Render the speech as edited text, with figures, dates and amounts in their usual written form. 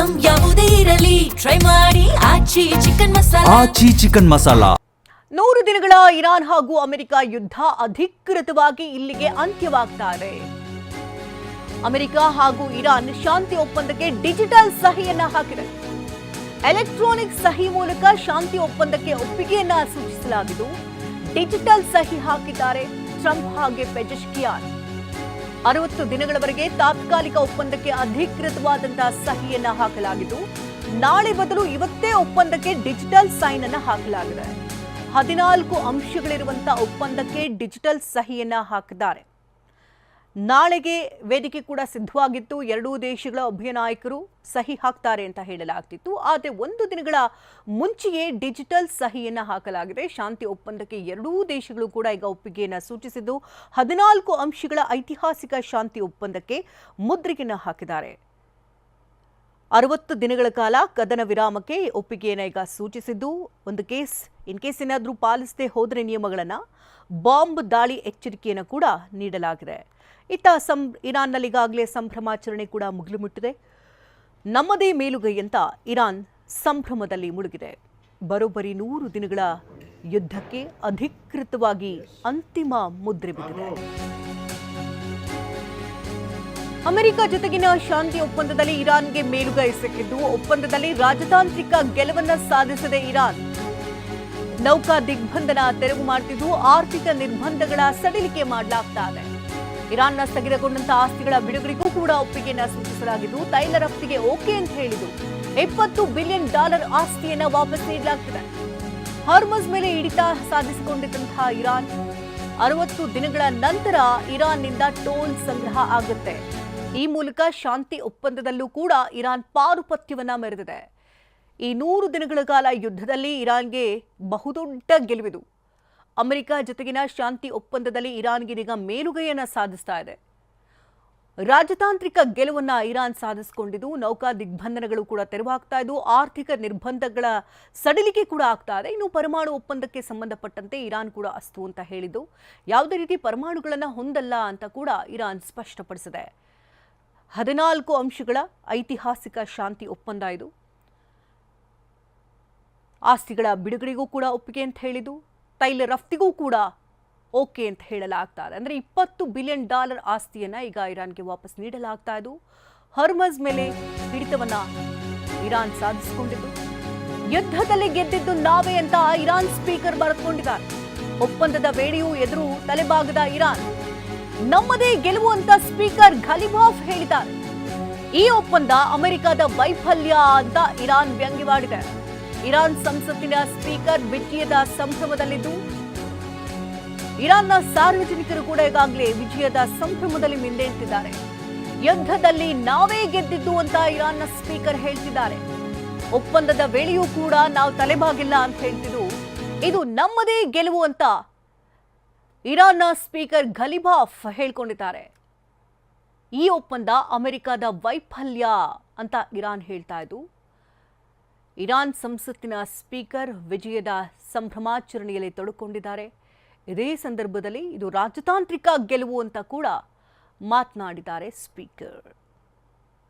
Item ಯಾವುದೇ ಇರಲಿ try ಮಾಡಿ ಆಚಿ ಚಿಕನ್ ಮಸಾಲಾ. 100 ದಿನಗಳ ಇರಾನ್ ಹಾಗೂ ಅಮೆರಿಕ ಯುದ್ಧ ಅಧಿಕೃತವಾಗಿ ಇಲ್ಲಿಗೆ ಅಂತ್ಯವಾಗ್ತಾ ಇದೆ. ಅಮೆರಿಕ ಹಾಗೂ ಇರಾನ್ ಶಾಂತಿ ಒಪ್ಪಂದಕ್ಕೆ ಡಿಜಿಟಲ್ ಸಹಿಯನ್ನ ಹಾಕಿದೆ. ಎಲೆಕ್ಟ್ರಾನಿಕ್ ಸಹಿ ಮೂಲಕ ಶಾಂತಿ ಒಪ್ಪಂದಕ್ಕೆ ಒಪ್ಪಿಗೆಯನ್ನ ಸೂಚಿಸಲಾಗಿದ್ದು, ಡಿಜಿಟಲ್ ಸಹಿ ಹಾಕಿದ್ದಾರೆ ಟ್ರಂಪ್ ಹಾಗೆ ಪೆಜೆಶ್ಕಿಯಾನ್. 60 ದಿನಗಳವರೆಗೆ ತಾತ್ಕಾಲಿಕ ಒಪ್ಪಂದಕ್ಕೆ ಅಧಿಕೃತವಾದಂತಹ ಸಹಿಯನ್ನ ಹಾಕಲಾಗಿದ್ದು, ನಾಳೆ ಬದಲು ಇವತ್ತೇ ಒಪ್ಪಂದಕ್ಕೆ ಡಿಜಿಟಲ್ ಸೈನ್ ಅನ್ನ ಹಾಕಲಾಗಿದೆ. 14 ಅಂಶಗಳಿರುವಂತಹ ಒಪ್ಪಂದಕ್ಕೆ ಡಿಜಿಟಲ್ ಸಹಿಯನ್ನ ಹಾಕಿದ್ದಾರೆ. ನಾಳೆಗೆ ವೇದಿಕೆ ಕೂಡ ಸಿದ್ಧವಾಗಿತ್ತು. ಎರಡೂ ದೇಶಗಳ ಉಭಯ ನಾಯಕರು ಸಹಿ ಹಾಕ್ತಾರೆ ಅಂತ ಹೇಳಲಾಗ್ತಿತ್ತು. ಆದರೆ 1 ದಿನಗಳ ಮುಂಚೆಯೇ ಡಿಜಿಟಲ್ ಸಹಿಯನ್ನ ಹಾಕಲಾಗಿದೆ. ಶಾಂತಿ ಒಪ್ಪಂದಕ್ಕೆ ಎರಡೂ ದೇಶಗಳು ಕೂಡ ಈಗ ಒಪ್ಪಿಗೆಯನ್ನು ಸೂಚಿಸಿದ್ದು, 14 ಅಂಶಗಳ ಐತಿಹಾಸಿಕ ಶಾಂತಿ ಒಪ್ಪಂದಕ್ಕೆ ಮುದ್ರೆಯನ್ನು ಹಾಕಿದ್ದಾರೆ. 60 ದಿನಗಳ ಕಾಲ ಕದನ ವಿರಾಮಕ್ಕೆ ಒಪ್ಪಿಗೆಯನ್ನು ಈಗ ಸೂಚಿಸಿದ್ದು, ಒಂದು ಇನ್ ಕೇಸ್ ಏನಾದರೂ ಪಾಲಿಸದೆ ಹೋದರೆ ನಿಯಮಗಳನ್ನು ಬಾಂಬ್ ದಾಳಿ ಎಚ್ಚರಿಕೆಯನ್ನು ಕೂಡ ನೀಡಲಾಗಿದೆ. ಇತ್ತ ಇರಾನ್ನಲ್ಲಿ ಈಗಾಗಲೇ ಸಂಭ್ರಮಾಚರಣೆ ಕೂಡ ಮುಗಿಲು ಮುಟ್ಟಿದೆ. ನಮ್ಮದೇ ಮೇಲುಗೈ ಅಂತ ಇರಾನ್ ಸಂಭ್ರಮದಲ್ಲಿ ಮುಳುಗಿದೆ. ಬರೋಬ್ಬರಿ 100 ದಿನಗಳ ಯುದ್ಧಕ್ಕೆ ಅಧಿಕೃತವಾಗಿ ಅಂತಿಮ ಮುದ್ರೆ ಬಿದ್ದಿದೆ. ಅಮೆರಿಕ ಜೊತೆಗಿನ ಶಾಂತಿ ಒಪ್ಪಂದದಲ್ಲಿ ಇರಾನ್ಗೆ ಮೇಲುಗೈ ಸಿಕ್ಕಿದ್ದು, ಒಪ್ಪಂದದಲ್ಲಿ ರಾಜತಾಂತ್ರಿಕ ಗೆಲುವನ್ನ ಸಾಧಿಸಿದೆ ಇರಾನ್. ನೌಕಾ ದಿಗ್ಬಂಧನ ತೆರವು ಮಾಡುತ್ತಿದ್ದು, ಆರ್ಥಿಕ ನಿರ್ಬಂಧಗಳ ಸಡಿಲಿಕೆ ಮಾಡಲಾಗ್ತಾ ಇದೆ. ಇರಾನ್ನ ಸ್ಥಗಿತಗೊಂಡಂತಹ ಆಸ್ತಿಗಳ ಬಿಡುಗಡೆಗೂ ಕೂಡ ಒಪ್ಪಿಗೆಯನ್ನ ಸೂಚಿಸಲಾಗಿದ್ದು, ತೈಲ ರಫ್ತಿಗೆ ಓಕೆ ಅಂತ ಹೇಳಿದ್ದು, $20 ಬಿಲಿಯನ್ ಆಸ್ತಿಯನ್ನ ವಾಪಸ್ ನೀಡಲಾಗ್ತಿದೆ. ಹಾರ್ಮಜ್ ಮೇಲೆ ಹಿಡಿತ ಸಾಧಿಸಿಕೊಂಡಿದ್ದಂತಹ ಇರಾನ್ 60 ದಿನಗಳ ನಂತರ ಇರಾನ್ನಿಂದ ಟೋಲ್ ಸಂಗ್ರಹ ಆಗುತ್ತೆ. ಈ ಮೂಲಕ ಶಾಂತಿ ಒಪ್ಪಂದದಲ್ಲೂ ಕೂಡ ಇರಾನ್ ಪಾರುಪತ್ಯವನ್ನ ಮೆರೆದಿದೆ. ಈ 100 ದಿನಗಳ ಕಾಲ ಯುದ್ಧದಲ್ಲಿ ಇರಾನ್ಗೆ ಬಹುದೊಡ್ಡ ಗೆಲುವಿದು. ಅಮೆರಿಕ ಜೊತೆಗಿನ ಶಾಂತಿ ಒಪ್ಪಂದದಲ್ಲಿ ಇರಾನ್ಗೆ ಈಗ ಮೇಲುಗೈಯನ್ನ ಸಾಧಿಸ್ತಾ ಇದೆ. ರಾಜತಾಂತ್ರಿಕ ಗೆಲುವನ್ನ ಇರಾನ್ ಸಾಧಿಸಿಕೊಂಡಿದ್ದು, ನೌಕಾ ದಿಗ್ಬಂಧನಗಳು ಕೂಡ ತೆರವಾಗ್ತಾ ಇದ್ದು, ಆರ್ಥಿಕ ನಿರ್ಬಂಧಗಳ ಸಡಿಲಿಕೆ ಕೂಡ ಆಗ್ತಾ ಇದೆ. ಇನ್ನು ಪರಮಾಣು ಒಪ್ಪಂದಕ್ಕೆ ಸಂಬಂಧಪಟ್ಟಂತೆ ಇರಾನ್ ಕೂಡ ಅಸ್ತು ಅಂತ ಹೇಳಿದ್ದು, ಯಾವುದೇ ರೀತಿ ಪರಮಾಣುಗಳನ್ನು ಹೊಂದಲ್ಲ ಅಂತ ಕೂಡ ಇರಾನ್ ಸ್ಪಷ್ಟಪಡಿಸಿದೆ. 14 ಅಂಶಗಳ ಐತಿಹಾಸಿಕ ಶಾಂತಿ ಒಪ್ಪಂದ ಇದು. ಆಸ್ತಿಗಳ ಬಿಡುಗಡೆಗೂ ಕೂಡ ಒಪ್ಪಿಗೆ ಅಂತ ಹೇಳಿದ್ದು, ತೈಲ ರಫ್ತಿಗೂ ಕೂಡ ಓಕೆ ಅಂತ ಹೇಳಲಾಗ್ತಾ ಇದೆ. ಅಂದರೆ $20 ಬಿಲಿಯನ್ ಆಸ್ತಿಯನ್ನ ಈಗ ಇರಾನ್ಗೆ ವಾಪಸ್ ನೀಡಲಾಗ್ತಾ ಇದ್ದು, ಹರ್ಮಜ್ ಮೇಲೆ ಹಿಡಿತವನ್ನ ಇರಾನ್ ಸಾಧಿಸಿಕೊಂಡಿದ್ದು, ಯುದ್ಧದಲ್ಲಿ ಗೆದ್ದಿದ್ದು ನಾವೇ ಅಂತ ಇರಾನ್ ಸ್ಪೀಕರ್ ಬರೆದುಕೊಂಡಿದ್ದಾರೆ. ಒಪ್ಪಂದದ ವೇಳೆಯೂ ಎದುರು ತಲೆಬಾಗದ ಇರಾನ್, ನಮ್ಮದೇ ಗೆಲುವು ಅಂತ ಸ್ಪೀಕರ್ ಘಲಿಬಾಫ್ ಹೇಳಿದ್ದಾರೆ. ಈ ಒಪ್ಪಂದ ಅಮೆರಿಕದ ವೈಫಲ್ಯ ಅಂತ ಇರಾನ್ ವ್ಯಂಗ್ಯವಾಡಿದೆ. ಇರಾನ್ ಸಂಸತ್ತಿನ ಸ್ಪೀಕರ್ ವಿಜಯದ ಸಂಭ್ರಮದಲ್ಲಿದ್ದು, ಇರಾನ್ನ ಸಾರ್ವಜನಿಕರು ಕೂಡ ಈಗಾಗಲೇ ವಿಜಯದ ಸಂಭ್ರಮದಲ್ಲಿ ಮಿಂದೇಳ್ತಿದ್ದಾರೆ. ಯುದ್ಧದಲ್ಲಿ ನಾವೇ ಗೆದ್ದಿದ್ದು ಅಂತ ಇರಾನ್ನ ಸ್ಪೀಕರ್ ಹೇಳ್ತಿದ್ದಾರೆ. ಒಪ್ಪಂದದ ವೇಳೆಯೂ ಕೂಡ ನಾವು ತಲೆಬಾಗಿಲ್ಲ ಅಂತ ಹೇಳ್ತಿದ್ದು, ಇದು ನಮ್ಮದೇ ಗೆಲುವು ಅಂತ ಇರಾನ್ನ ಸ್ಪೀಕರ್ ಘಲಿಬಾಫ್ ಹೇಳ್ಕೊಂಡಿದ್ದಾರೆ. ಈ ಒಪ್ಪಂದ ಅಮೆರಿಕದ ವೈಫಲ್ಯ ಅಂತ ಇರಾನ್ ಹೇಳ್ತಾ ಇದ್ದು, ಇರಾನ್ ಸಂಸತ್ತಿನ ಸ್ಪೀಕರ್ ವಿಜಯದ ಸಂಭ್ರಮಾಚರಣೆಯಲ್ಲಿ ತೊಡಕೊಂಡಿದ್ದಾರೆ. ಇದೇ ಸಂದರ್ಭದಲ್ಲಿ ಇದು ರಾಜತಾಂತ್ರಿಕ ಗೆಲುವು ಅಂತ ಕೂಡ ಮಾತನಾಡಿದ್ದಾರೆ ಸ್ಪೀಕರ್.